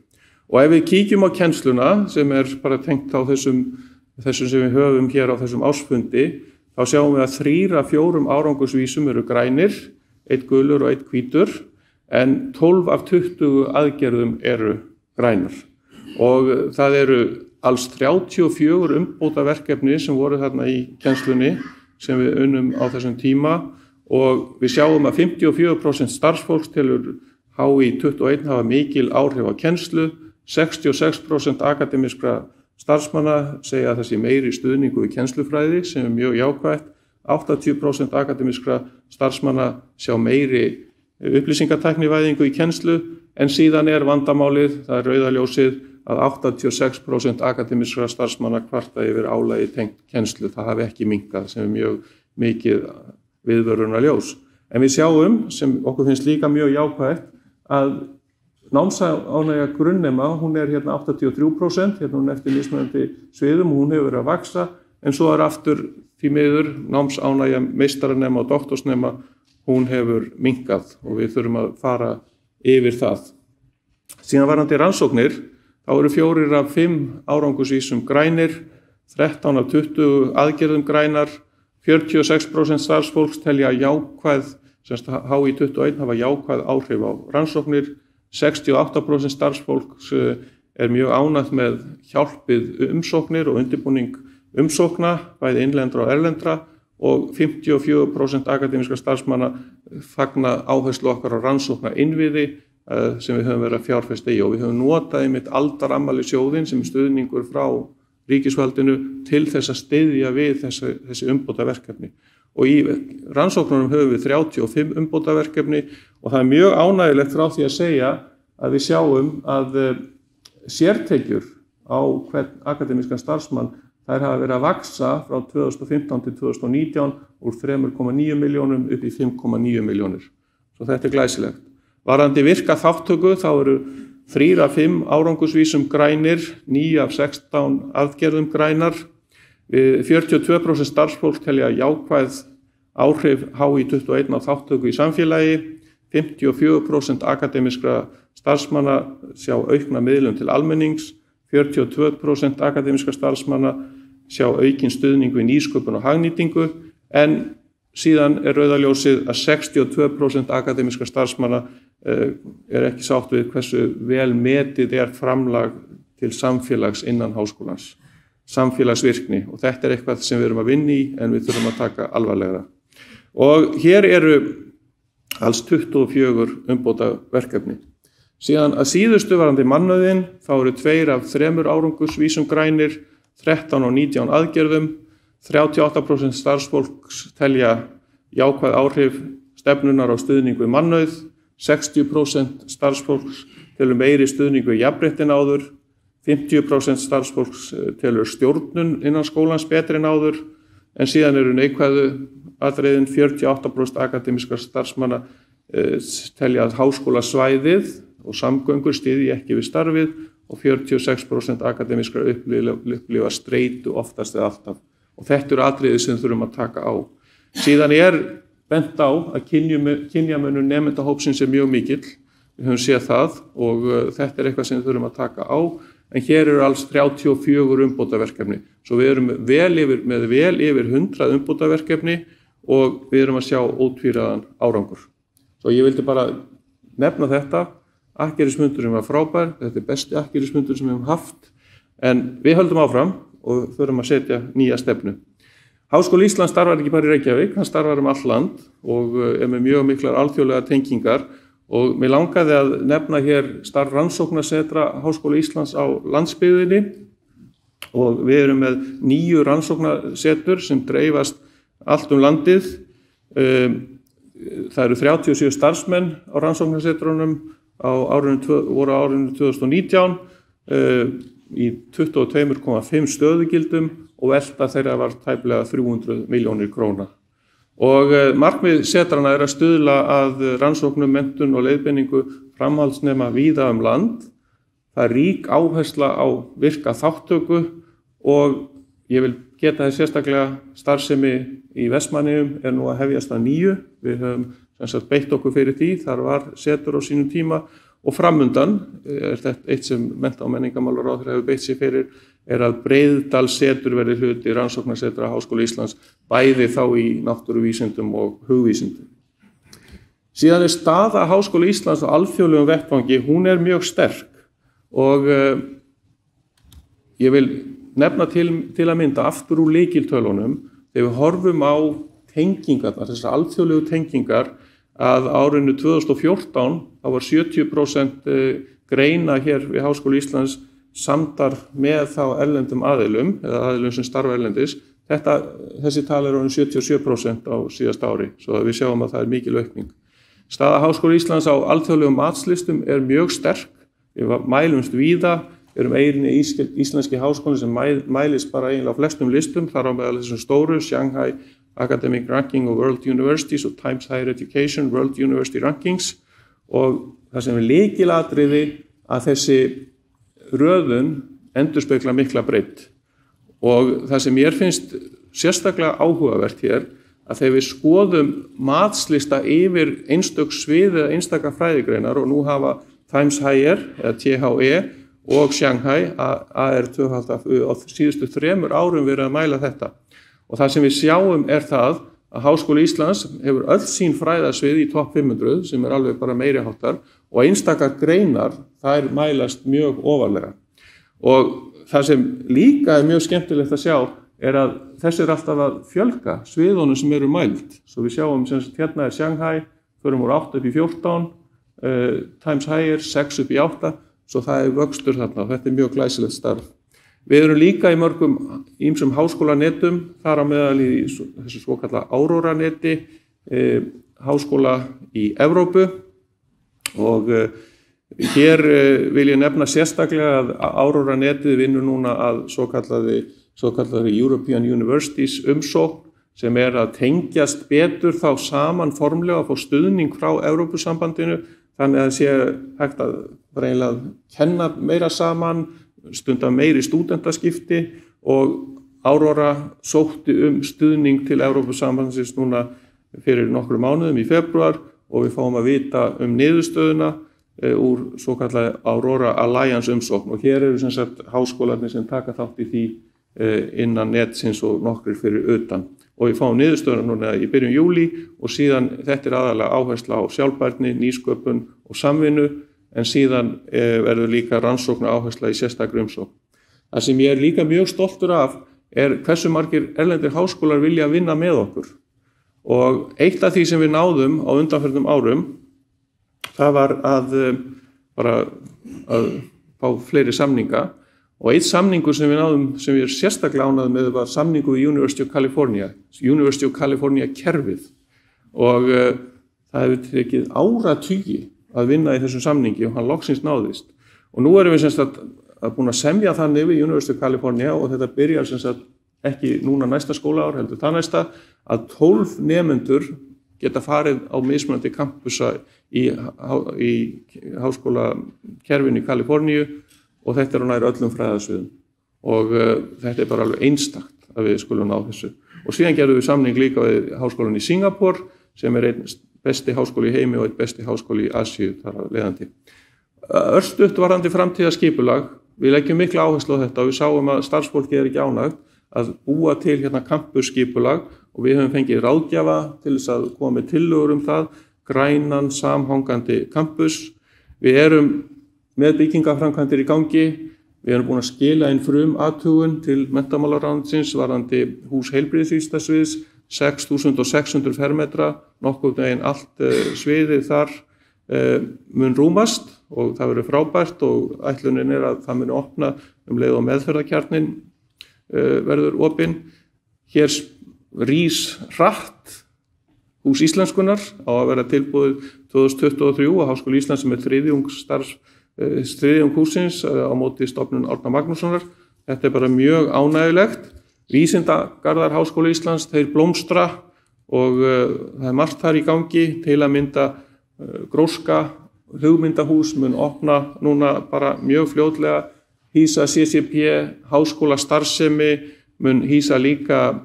Og ef við kíkjum á kennsluna, sem bara tengt á þessum sem við höfum hér á þessum ársfundi, þá sjáum við að 3 af 4 árangursvísum eru grænir, 1 gulur og 1 hvítur, en 12 af 20 aðgerðum eru grænar. Og það eru alls 34 umbótaverkefni sem voru þarna í kennslunni sem við unnum á þessum tíma og við sjáum að 54% starfsfólks telur HÍ 21 hafa mikil áhrif á kennslu, 66% akademiskra starfsmanna segja að þessi meiri stuðningu í kennslufræði sem er mjög jákvætt, 80% akademiskra starfsmanna sjá meiri upplýsingatæknivæðingu í kennslu en síðan er vandamálið, það er rauða ljósið, að 86% akademiskra starfsmanna kvarta yfir álagi tengt kennslu. Það hafi ekki minnkað sem er mjög mikið viðvörunarljós. En við sjáum, sem okkur finnst líka mjög jákvætt, að námsánægja grunnnema, hún er hérna 83%, hérna hún eftir mismunandi sviðum, hún hefur verið að vaxa, en svo er aftur því miður námsánægja meistaranema og doktorsnema, hún hefur minnkað og við þurfum að fara yfir það. Síðan varðandi rannsóknir, þá eru 4 af 5 árangursvísum grænir, 13 af 20 aðgerðum grænar, 46% starfsfólks telja jákvæð, semst HÍ 21 hafa jákvæð áhrif á rannsóknir, 68% starfsfólks er mjög ánægt með hjálpið umsóknir og undirbúning umsókna, bæði innlendra og erlendra, og 54% akademiskra starfsmanna fagna áherslu okkar á rannsókna innviði sem við höfum verið að fjárfesta í og við höfum notað einmitt aldarafmæli sjóðinn sem er stuðningur frá ríkisvaldinu til þess að styðja við þessi umbótaverkefni. Og í rannsóknunum höfum við 35 umbótaverkefni og það er mjög ánægjulegt frá því að segja að við sjáum að sértekjur á hvern akademískan starfsmann þær hafa verið að vaxa frá 2015 til 2019 úr 3,9 milljónum upp í 5,9 milljónir. Svo þetta er glæsilegt. Varðandi virka þáttöku þá eru 3 af 5 árangursvísum grænir, 9 af 16 aðgerðum grænar. 42% starfsfólk telja jákvæð áhrif HÍ 21 á þáttöku í samfélagi, 54% akademiskra starfsmanna sjá aukna miðlun til almennings, 42% akademiskra starfsmanna sjá aukinn stuðningu í nýsköpun og hagnýtingu, en síðan er rauða ljósið að 62% akademiskra starfsmanna er ekki sátt við hversu vel metið er framlag til samfélags innan háskólans, samfélagsvirkni, og þetta er eitthvað sem við erum að vinna í en við þurfum að taka alvarlegra. Og hér eru alls 24 umbótaverkefni. Síðan að síðustu varðandi mannauðinn, þá eru 2 af 3 árangursvísum grænir, 13 og 19 aðgerðum, 38% starfsfólks telja jákvæð áhrif stefnunar á stuðningu við mannauð, 60% starfsfólks telur meiri stuðningu við jafnrétti en áður, 50% starfsfólks telur stjórnun innan skólans betri en áður, en síðan eru neikvæðu atriðin 48% akademiskra starfsmanna telja að háskólasvæðið og samgöngur styðji ekki við starfið og 46% akademiskra upplifa streitu oftast eða alltaf. Og þetta eru atriði sem þurfum að taka á. Síðan er bent á að kynjamunur nemendahópsins er mjög mikill. Við höfum séð það og þetta er eitthvað sem við þurfum að taka á. En hér eru alls 34 umbótaverkefni. Svo við erum með vel yfir 100 umbótaverkefni og við erum að sjá ótvíræðan árangur. Svo ég vildi bara nefna þetta. Akkerismundurinn var frábær, þetta er besti akkerismundur sem við höfum haft, en við höldum áfram og þurfum að setja nýja stefnu. Háskóli Íslands starfar ekki bara í Reykjavík, hann starfar um all land og er með mjög miklar alþjóðlegar tengingar og mér langaði að nefna hér starf rannsóknasetra Háskóli Íslands á landsbyggðinni og við erum með 9 rannsóknasetur sem dreifast allt um landið. Það eru 37 starfsmenn á rannsóknasetrunum voru á árinu 2019 í 22,5 stöðugildum og velta þeirra var tæplega 300 milljónir króna. Og markmið setrana er að stuðla að rannsóknum, menntun og leiðbeiningu framhaldsnema víða um land. Það er rík áhersla á virka þáttöku og ég vil geta þess sérstaklega starfsemi í Vestmannaeyjum er nú að hefjast að nýju. Við höfum beitt okkur fyrir því, þar var setur á sínum tíma og framundan er þetta eitt sem mennta- og menningarmálaráðherra hefur beitt sér fyrir er að Breiðdalssetur verði hluti rannsóknarsetra Háskóla Íslands bæði þá í náttúruvísindum og hugvísindum. Síðan staða Háskóla Íslands á alþjóðlegum vettvangi, hún mjög sterk og ég vil nefna til að mynda aftur úr lykiltölunum þegar við horfum á tengingarnar, þessar alþjóðlegu tengingar að árinu 2014 þá var 70% greina hér við Háskóla Íslands samdar með þá erlendum aðilum eða aðilum sem starfa erlendis. Þessi tala orðin 77% á síðasta ári, svo við sjáum að það mikil aukning. Staða Háskóla Íslands á alþjóðlegum matslistum mjög sterk. Við mælumst víða, erum eini íslenski háskóli sem mælist bara eiginlega á flestum listum, þar á meðal þessum stóru, Shanghai Academic Ranking of World Universities og Times Higher Education World University Rankings, og það sem lykilatriði að þessi röðun endurspegla mikla breidd. Og það sem mér finnst sérstaklega áhugavert hér, að þegar við skoðum matslista yfir einstök svið eða einstaka fræðigreinar, og nú hafa Times Higher eða THE og Shanghai AR2 á síðustu 3 árum verið að mæla þetta. Og það sem við sjáum það að Háskóli Íslands hefur öll sín fræðasvið í topp 500 sem alveg bara meiri háttar, og einstakar greinar þær mælast mjög ofarlega. Og það sem líka mjög skemmtilegt að sjá að þessi alltaf að fjölga sviðunum sem mæld. Svo við sjáum sem hérna Shanghai, förum úr 8 upp í 14, Times Higher 6 upp í 8, svo það vöxtur þarna og þetta mjög glæsilegt starf. Við erum líka í mörgum ýmsum háskólanetum, þar á meðal í þessu svokalla Aurora-neti, háskóla í Evrópu, og hér vil ég nefna sérstaklega að Aurora-netið vinnur núna að svokallaði European Universities umsókn, sem að tengjast betur þá saman formlega að fá stuðning frá Evrópusambandinu, þannig að sé hægt að eiginlega kenna meira saman, stunda meiri stúdentaskipti, og Aurora sótti stuðning til Evrópusambandsins núna fyrir nokkrum mánuðum í febrúar, og við fáum að vita niðurstöðuna úr svokallaði Aurora Alliance umsókn, og hér eru sem sagt háskólarnir sem taka þátt í því innan netsins og nokkrir fyrir utan. Og við fáum niðurstöðuna núna í byrjun júlí, og síðan þetta aðalega áhersla á sjálfbærni, nýsköpun og samvinnu, en síðan verður líka rannsóknar áhersla í sérstakri umsókn. Það sem ég líka mjög stoltur af hversu margir erlendir háskólar vilja vinna með okkur. Og eitt af því sem við náðum á undanförnum árum, það var að fá fleiri samninga, og eitt samningur sem við náðum, sem við sérstaklega ánægðum með, var samningur við University of California kerfið, og það hefur tekið áratugi að vinna í þessum samningi, og hann loksins náðist. Og nú erum við sem sagt búin að semja þannig við University of California, og þetta byrjar sem sagt ekki núna næsta skólaár, heldur það næsta, að 12 nemendur geta farið á mismunandi kampusa í háskólakerfinu í Kaliforníu, og þetta á nær öllum fræðasviðum. Og þetta bara alveg einstakt að við skulum ná þessu. Og síðan gerðum við samning líka við háskólan í Singapore, sem einn besti háskóli í heimi og einn besti háskóli í Asíu þar að leiðandi. Örstutt varðandi framtíðarskipulag, við leggjum mikla áherslu á þetta, og við sáum að starfsfólki ekki ánægt að búa til campusskipulag, og við höfum fengið ráðgjafa til þess að koma með tillögur það, grænan, samhangandi campus. Við erum með byggingaframkvæmdir í gangi, við erum búin að skila inn frumathugun til menntamálaráðuneytisins varðandi hús heilbrigðisvísindasviðs, 6.600 fermetra, nokkuð veginn allt sviðið þar mun rúmast, og það verður frábært, og ætlunin að það muni opna leið og meðferðarkjarnin verður opinn. Hér rís hratt hús íslenskunar á að vera tilbúið 2023, og Háskóli Íslands sem þriðjung húsins á móti stofnun Árna Magnússonar. Þetta bara mjög ánægjulegt. Vísindagarðar Háskóla Íslands, þeir blómstra, og það margt þar í gangi, til að mynda gróska hugmyndahús mun opna núna bara mjög fljótlega, hýsa CCP, háskóla starfsemi, mun hýsa líka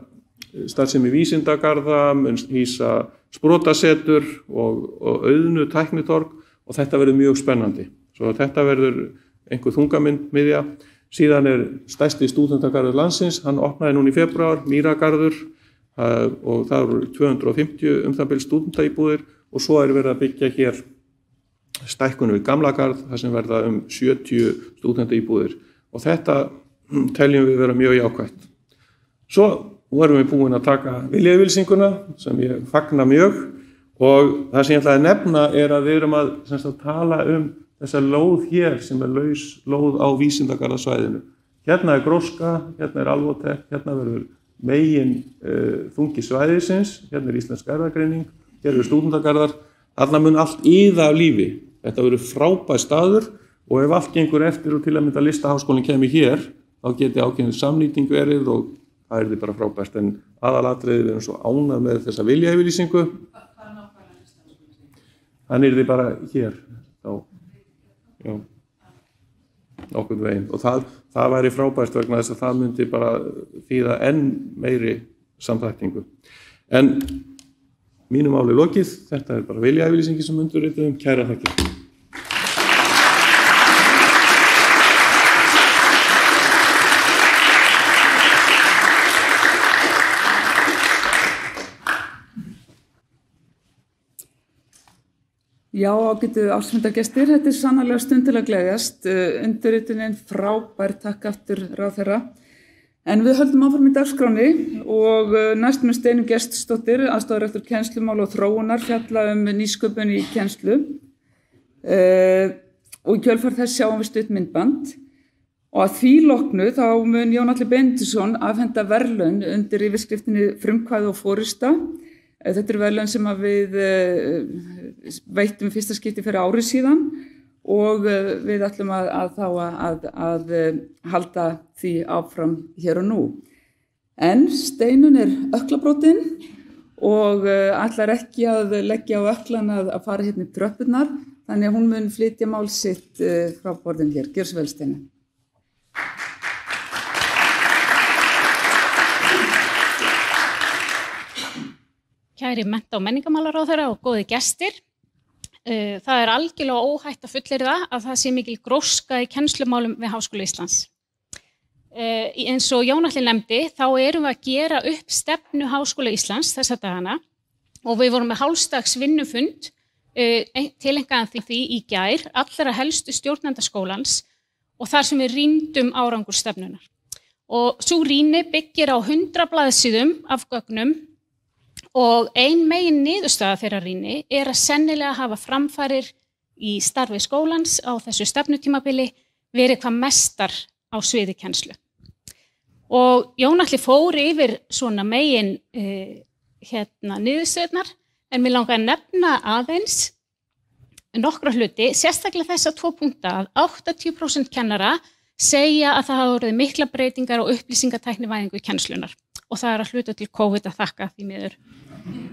starfsemi vísindagarða, mun hýsa sprotasetur og auðnu tæknitorg, og þetta verður mjög spennandi. Svo þetta verður einhver þungamyndmiðja. Síðan stærsti stúdentagarður landsins, hann opnaði núna í febrúar, Mýragarður, og það eru 250 það bil stúdentaíbúðir, og svo verið að byggja hér stækkun við Gamlagarð, þar sem verða 70 stúdentaíbúðir og þetta teljum við vera mjög jákvætt. Svo vorum við búin að taka viljayfirlýsinguna sem ég fagna mjög og það sem ég ætlaði að nefna að við erum að tala þessa lóð hér sem laus lóð á vísindagarðasvæðinu. Hérna gróska, hérna Alvotech, hérna verður megin þungi svæðisins, hérna íslensk erfðagreining, hér stúdentagarðar, þarna mun allt iða af lífi. Þetta verður frábær staður og ef allt gengur eftir og til að mynda Listaháskólinn kemur hér, þá geti ákveðin samnýting verið og það er bara frábært. En aðalatriðið við erum svo ánað með þessa viljayfirlýsingu. Hann yrði bara hér, þá, já, nokkurn veginn. Og það væri frábært vegna þess að það myndi bara þýða enn meiri samþættingu. En mínu máli lokið, þetta er bara viljayfirlýsingi sem undirrituðum. Kærar þakkir. Já, ágætu ársfundargestir, þetta er sannarlega stundilega gleðjast, undirritunin frábær, takk aftur ráðherra. En við höldum áfram í dagskráni og næst með Steinunn Gestsdóttir, aðstoðarrektor kennslumála og þróunar, fjalla nýsköpun í kennslu og í kjölfar þess sjáum við stutt myndband. Og að því loknu þá mun Jón Atli Benediktsson afhenda verðlaun undir yfirskriftinni Frumkvæði og forysta. Þetta er verðlaun sem við veittum fyrsta skipti fyrir ári síðan og við ætlum að halda því áfram hér og nú. En Steinunn er ökklabrotin og ætlar ekki að leggja á ökklan að fara hérna í tröppurnar, þannig að hún mun flytja mál sitt frá borðin hér. Gjörðu svo vel, Steinunn. Kæri mennta- og menningarmálaráðherra og góði gestir. Það er algjörlega óhætt að fullyrða að það sé mikil gróska í kennslumálum við Háskóla Íslands. Eins og Jón Atli nefndi, þá erum við að gera upp stefnu Háskóla Íslands þessa dagana og við vorum með hálfsdags vinnufund tileinkaðan því í gær allra helstu stjórnenda skólans og þar sem við rýndum árangur stefnunar. Og sú rýni byggir á 100 blaðsíðum af gögnum og ein megin niðurstaða þeirra rýni að sennilega hafa framfarir í starfi skólans á þessu stefnutímabili verið hvað mestar á sviði kennslu. Og Jón Atli fór yfir svona megin niðurstöðnar en mér langar að nefna aðeins nokkra hluti, sérstaklega þessa 2 punkta að 80% kennara segja að það hafa orðið mikla breytingar og upplýsingatæknivæðingu í kennslunar og það er að hluta til COVID að þakka því miður.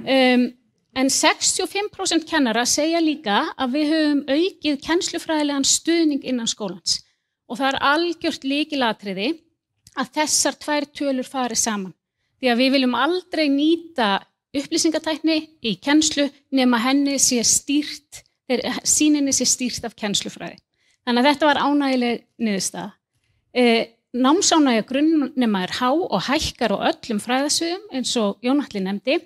En 65% kennara segja líka að við höfum aukið kennslufræðilegan stuðning innan skólans og það er algjört lykilatriði að þessar 2 tölur fari saman því að við viljum aldrei nýta upplýsingatækni í kennslu nema henni sé stýrt, sýninni sé stýrt af kennslufræði. Þannig að þetta var ánægileg niðurstaða. Námsánægja grunnnema há og hækkar á öllum fræðasviðum eins og Jón Atli nefndi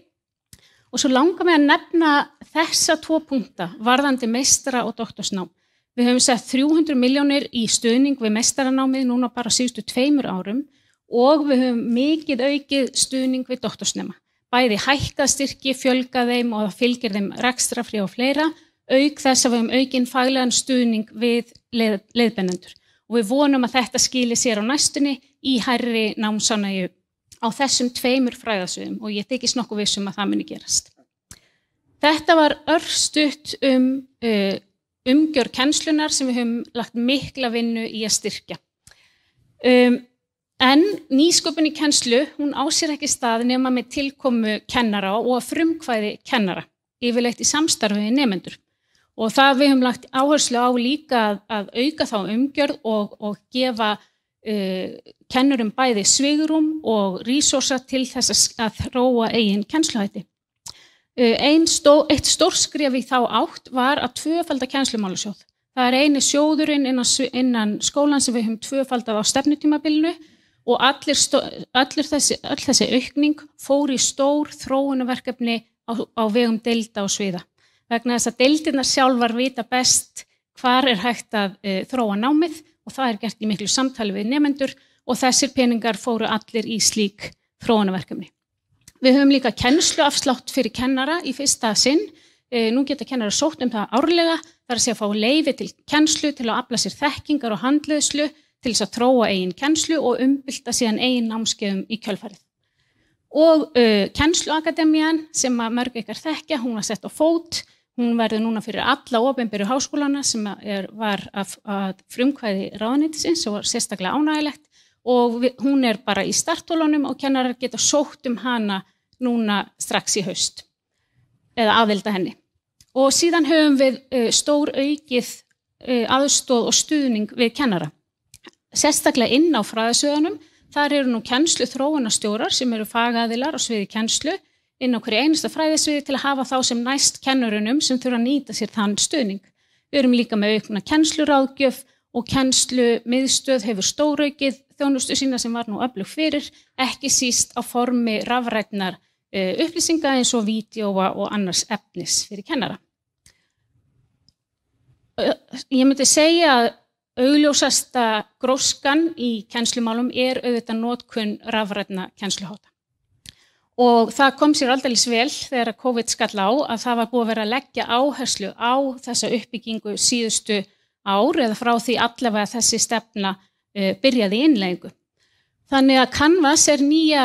og svo langar mig að nefna þessa 2 punkta varðandi meistara- og doktorsnám. Við höfum sett 300 milljónir í stuðning við meistaranámið núna bara síðustu 2 árum og við höfum mikið aukið stuðning við doktorsnema. Bæði hækkað styrki, fjölgað þeim og það fylgir þeim rekstrafrí og fleira, auk þess að við höfum aukinn faglegan stuðning við leiðbeinendur. Og við vonum að þetta skili sér á næstunni í hærri námsánægju á þessum 2 fræðasviðum og ég þykist nokkuð viss að það muni gerast. Þetta var örstutt umgjörð kennslunar sem við höfum lagt mikla vinnu í að styrkja. En nýsköpun í kennslu, hún á sér ekki stað nema með tilkomu kennara og frumkvæði kennara, yfirleitt í samstarfi við nemendur. Og það við höfum lagt áherslu á líka að auka þá umgjörð og gefa kennurum bæði svigrúm og resursa til þess að þróa eigin kennsluhætti. Eitt stórskref í þá átt var að tvöfalda kennslumálasjóð. Það er eini sjóðurinn innan skólan sem við höfum tvöfaldað á stefnutímabilinu og öll þessi aukning fór í stór þróunarverkefni á vegum deilda og sviða. vegna þess að deildirnar sjálfar vita best hvar hægt að þróa námið og það gert í miklu samtali við nemendur og þessir peningar fóru allir í slík þróunarverkefni. Við höfum líka kennsluafslátt fyrir kennara í fyrsta sinn. Nú geta kennara sótt það árlega, þar að segja að fá leyfi til kennslu, til að afla sér þekkingar og handleiðslu, til þess að þróa eigin kennslu og umbylta síðan eigin námskeiðum í kjölfarið. Og kennsluakademían sem að mörg ykkar þekkja, hún var sett á fót, hún verður núna fyrir alla opinberu háskólana sem var að frumkvæði ráðuneytisins og var sérstaklega ánægilegt og hún bara í startholunum og kennarar geta sótt hana núna strax í haust eða aðilda henni. Og síðan höfum við stór aukið aðstoð og stuðning við kennara. Sérstaklega inn á fræðasviðunum, þar eru nú kennslu þróunarstjórar sem eru fagaðilar á sviði kennslu inn á hverju einasta fræðasviði til að hafa þá sem næst kennurunum sem þurfa að nýta sér þann stuðning. Við erum líka með aukna kennsluráðgjöf og kennslumiðstöð hefur stóraukið þjónustu sína sem var nú öflug fyrir, ekki síst á formi rafrænnar upplýsinga eins og vídeóa og annars efnis fyrir kennara. Ég myndi segja að augljósasta gróskan í kennslumálum auðvitað notkun rafrænna kennsluhátta. Og það kom sér aldeilis vel þegar COVID skall á að það var búið að vera að leggja áherslu á þessa uppbyggingu síðustu ár eða frá því allavega þessi stefna byrjaði í innleiðingu. Þannig að Canvas nýja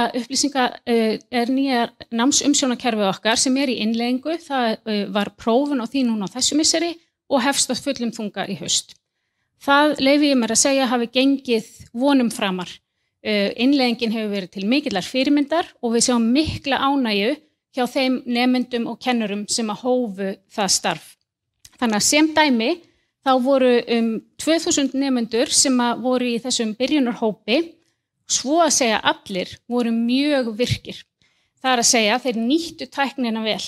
námsumsjónarkerfið okkar sem í innleiðingu. Það var prófun á því núna á þessu misseri og hefst á fullum þunga í haust. Það leyfi ég mér að segja hafi gengið vonum framar. Innleiðingin hefur verið til mikillar fyrirmyndar og við sjáum mikla ánægju hjá þeim nemendum og kennurum sem að hófu það starf. Þannig að sem dæmi þá voru 2000 nemendur sem að voru í þessum byrjunarhópi, svo að segja allir voru mjög virkir. Það að segja þeir nýttu tæknina vel.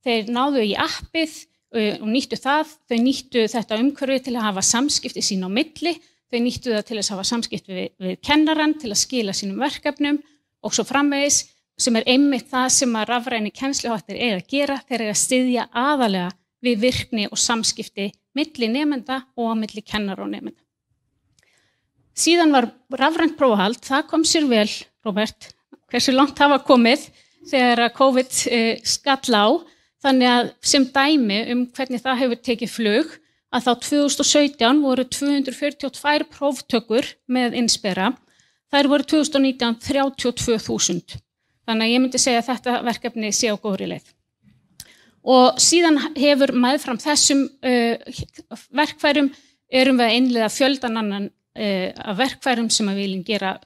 Þeir náðu í appið og nýttu það, þau nýttu þetta umhverfi til að hafa samskipti sín á milli, þau nýttu það til að hafa samskipti við kennarann, til að skila sínum verkefnum og svo framvegis sem einmitt það sem að rafræni kennsluháttir að gera, þeir að styðja aðalega við virkni og samskipti milli nemenda og á milli kennara og nemenda. Síðan var rafrænt prófahald, það kom sér vel, Róbert, hversu langt það var komið þegar COVID skall á, þannig að sem dæmi hvernig það hefur tekið flug, að þá 2017 voru 242 próftökur með innspera, þær voru 2019 32.000. Þannig að ég myndi segja að þetta verkefni sé á góðri leið. Og síðan hefur meðfram þessum verkfærum erum við að innleiða fjöldan annan af verkfærum sem við viljum gera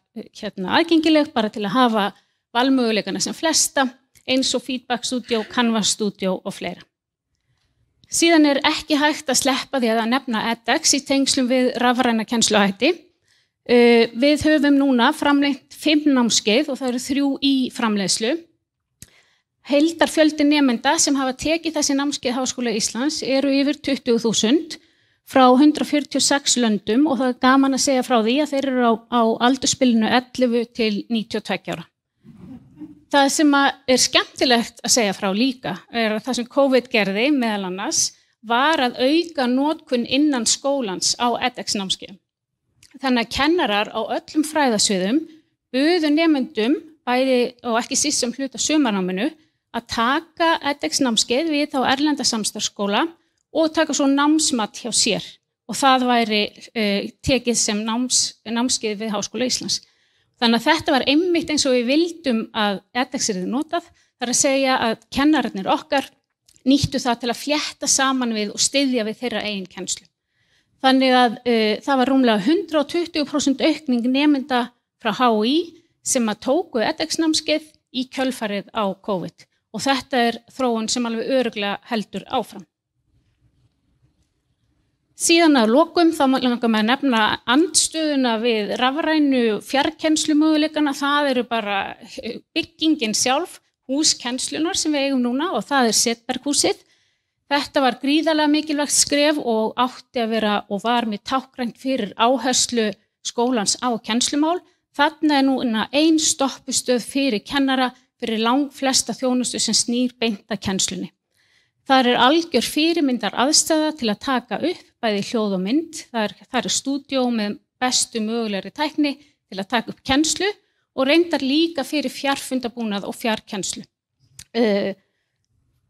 aðgengileg bara til að hafa valmöguleikana sem flesta, eins og Feedback Studio, Canvas Studio og fleira. Síðan ekki hægt að sleppa því að nefna edX í tengslum við rafræna kennsluhætti. Við höfum núna framlengt 5 námskeið og það eru 3 í framleiðslu. Heildarfjöldi nemenda sem hafa tekið þessi námskeið Háskóla Íslands eru yfir 20.000 frá 146 löndum og það gaman að segja frá því að þeir eru á aldursbilinu 11 til 92 ára. Það sem skemmtilegt að segja frá líka að það sem COVID gerði meðal annars var að auka notkun innan skólans á edX námskeiðum. Þannig að kennarar á öllum fræðasviðum buðu nemendum bæði og ekki síst sem hluta sumarnáminu að taka edX námskeið við þá erlenda samstarfsskóla og taka svo námsmat hjá sér og það væri tekið sem námskeið við Háskóla Íslands. Þannig að þetta var einmitt eins og við vildum að edX notað, þar að segja að kennararnir okkar nýttu það til að flétta saman við og styðja við þeirra eigin kennslu. Þannig að það var rúmlega 120% aukning nemenda frá HÍ sem að tóku edX námskeið í kjölfarið á COVID og þetta þróun sem alveg örugglega heldur áfram. Síðan að lokum þá langar maður að nefna andstöðuna við rafrænu fjarkennslumöguleikana, það eru bara byggingin sjálf, húskenslunar sem við eigum núna og það Setberghúsið. Þetta var gríðarlega mikilvægt skref og átti að vera og var með tákgrænt fyrir áherslu skólans á kennslumál. Þarna núna ein stoppustöð fyrir kennara fyrir langflesta þjónustu sem snýr beint að kennslunni. Þar algjör fyrirmyndar aðstæða til að taka upp bæði hljóð og mynd. Það stúdíó með bestu mögulegri tækni til að taka upp kennslu og reyndar líka fyrir fjarfundabúnað og fjarkennslu.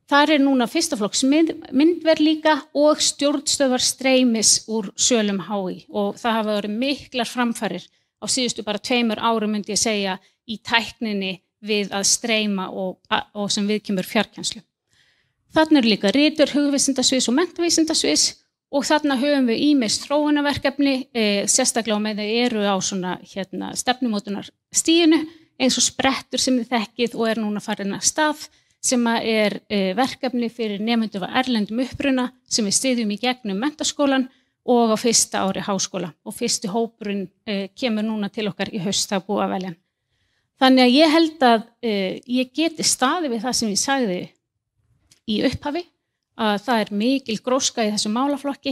Þar núna fyrsta flokks myndver líka og stjórnstöðvar streymis úr sölum HÍ og það hafa verið miklar framfarir á síðustu bara 2 árum myndi ég segja í tækninni við að streyma og sem viðkemur fjarkennslu. Þarna líka ritur, hugvísindasviðs og menntavísindasviðs og þarna höfum við ýmis þróunarverkefni, sérstaklega með þau eru á svona stefnumótunar stíinu, eins og sprettur sem þið þekkið og núna farin að stað, sem verkefni fyrir nemendur af erlendum uppruna sem við styðjum í gegnum menntaskólan og á fyrsta ári háskóla. Og fyrsti hópurinn kemur núna til okkar í haust að búa veljan. Þannig að ég held að ég geti staðið við það sem ég sagði í upphafi, að það mikil gróska í þessu málaflokki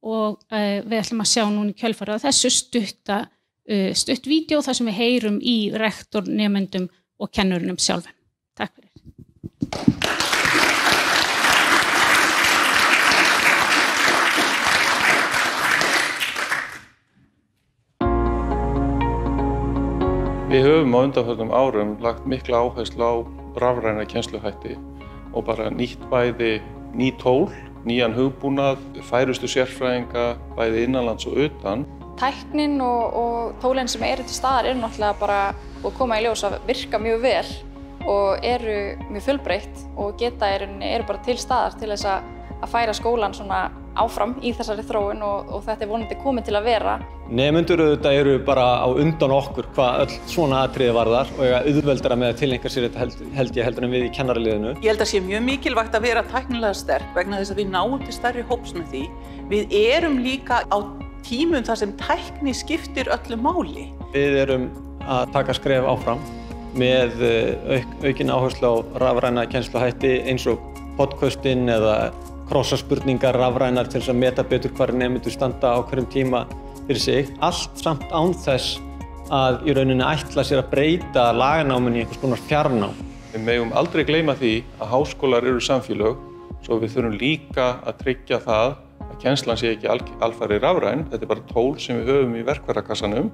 og við ætlum að sjá núna í kjölfarið á þessu stutt vídeo þar sem við heyrum í rektor, nemendum og kennurunum sjálfum. Takk fyrir. Við höfum á undanförnum árum lagt mikla áherslu á rafræna kennsluhætti og bara nýtt bæði ný tól, nýjan hugbúnað, færustu sérfræðinga, bæði innanlands og utan. Tæknin og tólin sem til staðar náttúrulega bara að koma í ljós að virka mjög vel og mjög fjölbreytt og eru bara til staðar til þess að færa skólan svona áfram í þessari þróun og þetta vonandi komið til að vera. Nemendur auðvitað eru bara á undan okkur hvað öll svona atriði varðar og auðveldara með að tileinka sér þetta held ég heldur en við í kennaraliðinu. Ég held að sé mjög mikilvægt að vera tæknilega sterk vegna þess að við náum til stærri hóps með því. Við erum líka á tímum þar sem tækni skiptir öllu máli. Við erum að taka skref áfram með aukin áherslu á rafræna kennsluhætti eins og podcastin eða krossaspurningar rafrænar til þess að meta betur hvar nemendur standa á hverjum tíma fyrir sig. Allt samt án þess að í rauninni ætla sér að breyta laganáminu í einhvers konar fjarnám. Við megum aldrei gleyma því að háskólar eru samfélög, svo við þurfum líka að tryggja það að kennslan sé ekki alfarið rafræn. Þetta bara tól sem við höfum í verkfærakassanum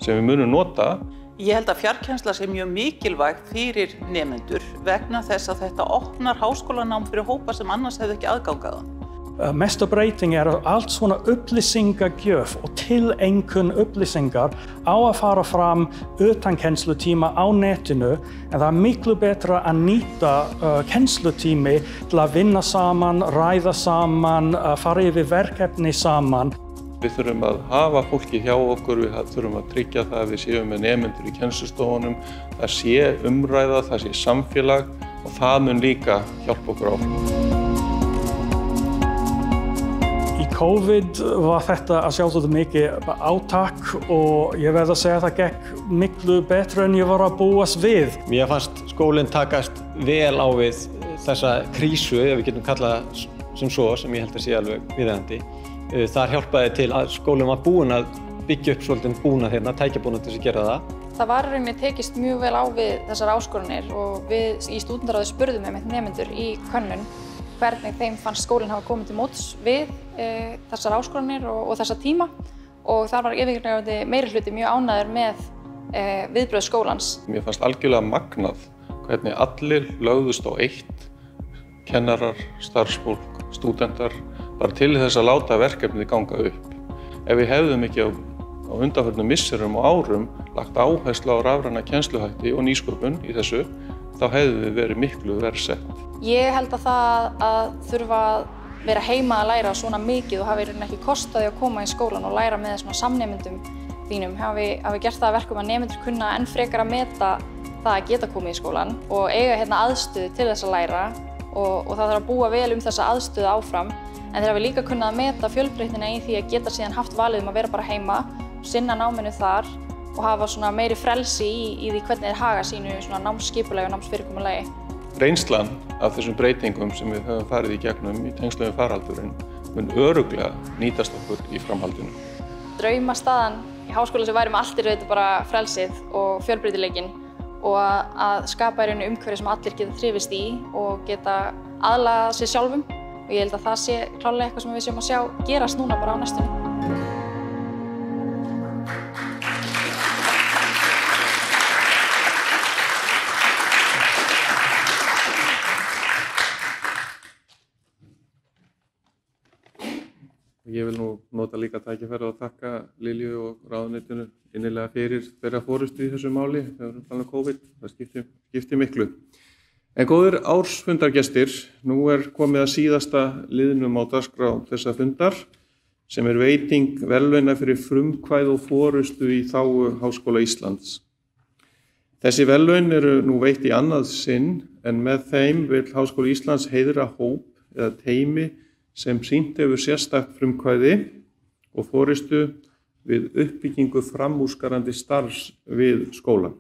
sem við munum nota. Ég held að fjarkennsla sé mjög mikilvægt fyrir nemendur vegna þess að þetta opnar háskólanám fyrir hópa sem annars hefðu ekki aðgang að það. Mesta breyting allt svona upplýsingagjöf og tileinkun upplýsingar á að fara fram utan kennslutíma á netinu en það miklu betra að nýta kennslutími til að vinna saman, ræða saman, fara yfir verkefni saman. Við þurfum að hafa fólki hjá okkur, við þurfum að tryggja það að við séum með nemendur í kennslustofunum, það sé umræða, það sé samfélag og það mun líka hjálpa okkur áfram. Í COVID var þetta að sjálfsögðu mikið átak og ég verð að segja að það gekk miklu betur en ég var að búast við. Mér fannst skólinn takast vel á við þessa krísu, ef við getum kallað sem svo, sem ég held að sé alveg viðeigandi. Þar hjálpaði til að skólinn var búinn að byggja upp svolítið búnað hérna, tækjabúnað til að gera það. Það var í rauninni tekist mjög vel á við þessar áskoranir og við í stúdentarráði spurðum nemendur í könnun hvernig þeim fannst skólinn hafa komið til móts við þessar áskoranir og þessa tíma og þar var yfirgnæfandi meirihluti mjög ánægður með viðbrögð skólans. Mér fannst algjörlega magnað hvernig allir lögðust á eitt, kennarar, starfsfólk, stúdentar, bara til þess að láta verkefnið ganga upp. Ef við hefðum ekki á undanförnum misserum og árum lagt áherslu á rafræna kennsluhætti og nýsköpun í þessu, þá hefðum við verið miklu verr sett. Ég held að það að þurfa að vera heima að læra svona mikið og hafi ekki kostaði að koma í skólan og læra með svona samnemendum þínum hafi gert það að verkum að nemendur kunna enn frekar að meta það að geta komið í skólan og eiga hérna aðstöðu til þess að læra og það þarf að búa vel þessa aðstöðu áfram en þeir hafi líka kunnað að meta fjölbreytnina í því að geta síðan haft valið að vera bara heima, sinna náminu þar og hafa svona meiri frelsi í því hvernig þeir haga sínu svona námsskipulagi og námsfyrirkomulagi. Reynslan af þessum breytingum sem við höfum farið í gegnum í tengslum við faraldurinn mun örugglega nýtast okkur í framhaldinu. Draumastaðan í háskóla sem væri með allt auðvitað bara frelsið og fjölbreytileikinn og að skapa umhverfi sem allir geta þrifist í og geta aðlaga sér sjálfum og ég held að það sé klárlega eitthvað sem við séum að sjá gerast núna bara á næstunni. Ég vil nú nota líka tækifærið og þakka Lilju og ráðuneytinu innilega fyrir þeirra forystu í þessu máli þegar við talum COVID. Það skiptir miklu. En góðir ársfundargestir, nú komið að síðasta liðnum á dagskrá þessa fundar sem veiting verðlauna fyrir frumkvæði og forystu í þágu Háskóla Íslands. Þessi verðlaun nú veitt í annað sinn en með þeim vill Háskóli Íslands heiðra hóp eða teymi sem sýnt hefur sérstakt frumkvæði og forystu við uppbyggingu framúrskarandi starfs við skólann.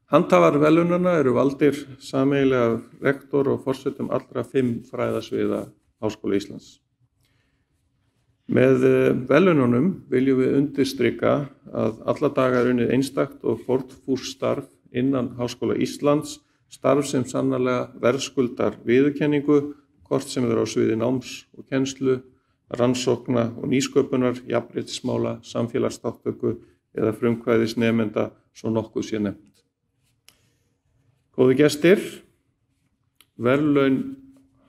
Handhafar verðlaunanna valdir sameiginlega rektor og forsetum allra 5 fræðasviða Háskóla Íslands. Með verðlaununum viljum við undirstrika að alla daga unnið einstakt og fórnfúst starf innan Háskóla Íslands, starf sem sannarlega verðskuldar viðurkenningu, hvort sem á sviði náms og kennslu, rannsókna og nýsköpunar, jafnréttismála, samfélagsþátttöku eða frumkvæðis nemenda svo nokkuð sé nefnt. Góði gestir, verðlaun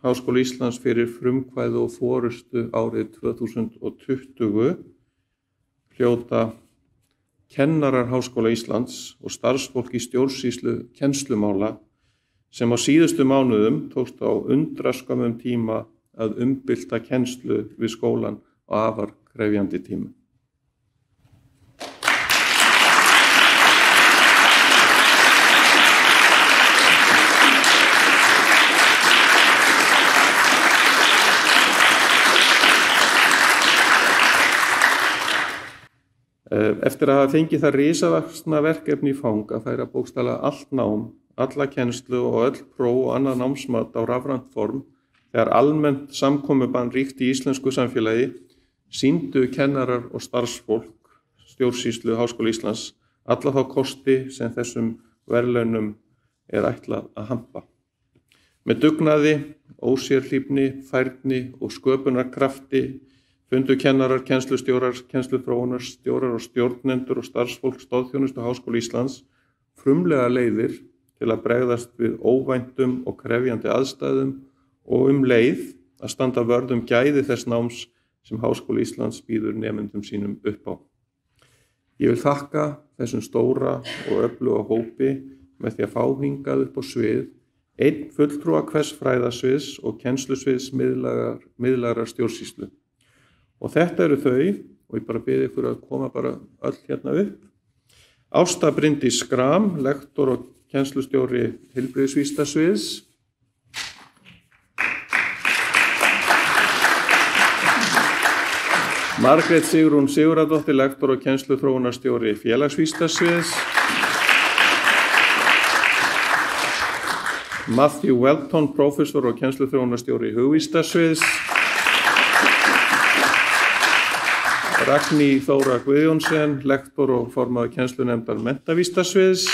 Háskóla Íslands fyrir frumkvæði og forystu árið 2020 hljóta kennarar Háskóla Íslands og starfsfólk í stjórnsýslu kennslumála sem á síðustu mánuðum tókst á undraskömmum tíma að umbylta kennslu við skólan á afar krefjandi tíma. Eftir að hafa fengið það risavaxna verkefni í fang að færa bókstaflega allt nám, alla kennslu og öll próf og annað námsmat á rafrænt form, þegar almennt samkomubann ríkti í íslensku samfélagi, sýndu kennarar og starfsfólk stjórnsýslu Háskóla Íslands alla þá kosti sem þessum verðlaunum ætlað að hampa. Með dugnaði, ósérhlífni, færni og sköpunarkrafti fundu kennarar, kennslustjórar, kennsluþróunarstjórar og stjórnendur og starfsfólk stoðþjónustu Háskóla Íslands frumlega leiðir til að bregðast við óvæntum og krefjandi aðstæðum og leið að standa vörð gæði þess náms sem Háskóli Íslands býður nemendum sínum upp á. Ég vil þakka þessum stóra og öfluga hópi með því að fá hingað upp á svið einn fulltrúa hvers fræðasviðs og kennslusviðs miðlægrar stjórnsýslu. Og þetta þau, og ég bara bið ykkur að koma bara öll hérna upp. Ásta Bryndís Schram, lektor og kennslustjóri heilbrigðisvísindasviðs. Margrét Sigrún Sigurðardóttir, lektor og kennsluþróunarstjóri félagsvísindasviðs. Matthew Welton, prófessor og kennsluþróunarstjóri hugvísindasviðs. Ragný Þóra Guðjónsson, lektor og formaður kennslunefndar menntavísindasviðs.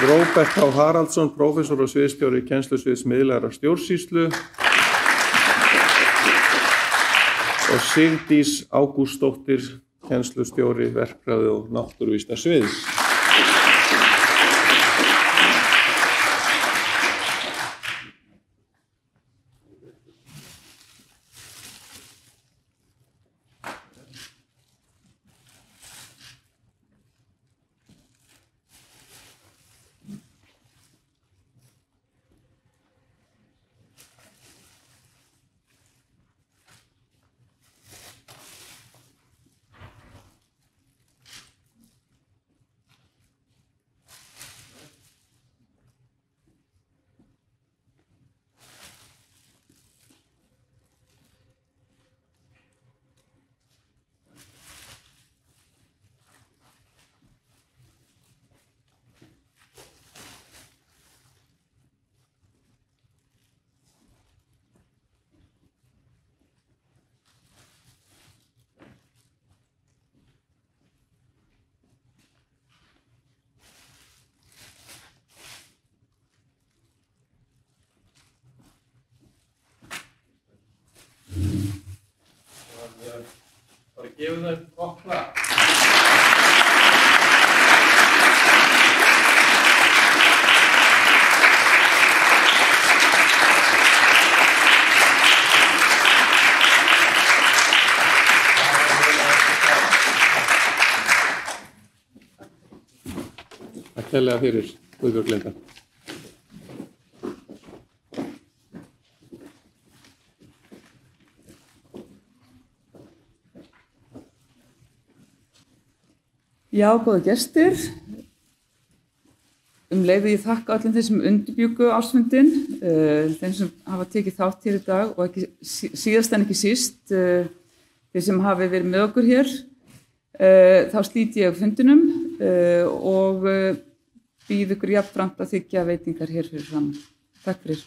Róbert H. Haraldsson, prófessor og sviðsstjóri kennslusviðs miðlægrar stjórnsýslu. Og Sigdís Ágústsdóttir, kennslustjóri verkfræði og náttúruvísindasviðs. Bara gefum þeim gott klapp. Takk kærlega fyrir, Guðbjörg Linda. Já, góða gestir. Leið ég þakka öllum þeim sem undirbjuggu ársfundinn, þeim sem hafa tekið þátt hér í dag og ekki síðast en ekki síst, þeir sem hafi verið með okkur hér. Þá slít ég fundinum og býð ykkur jafnframt að þiggja veitingar hér fyrir framan. Takk fyrir.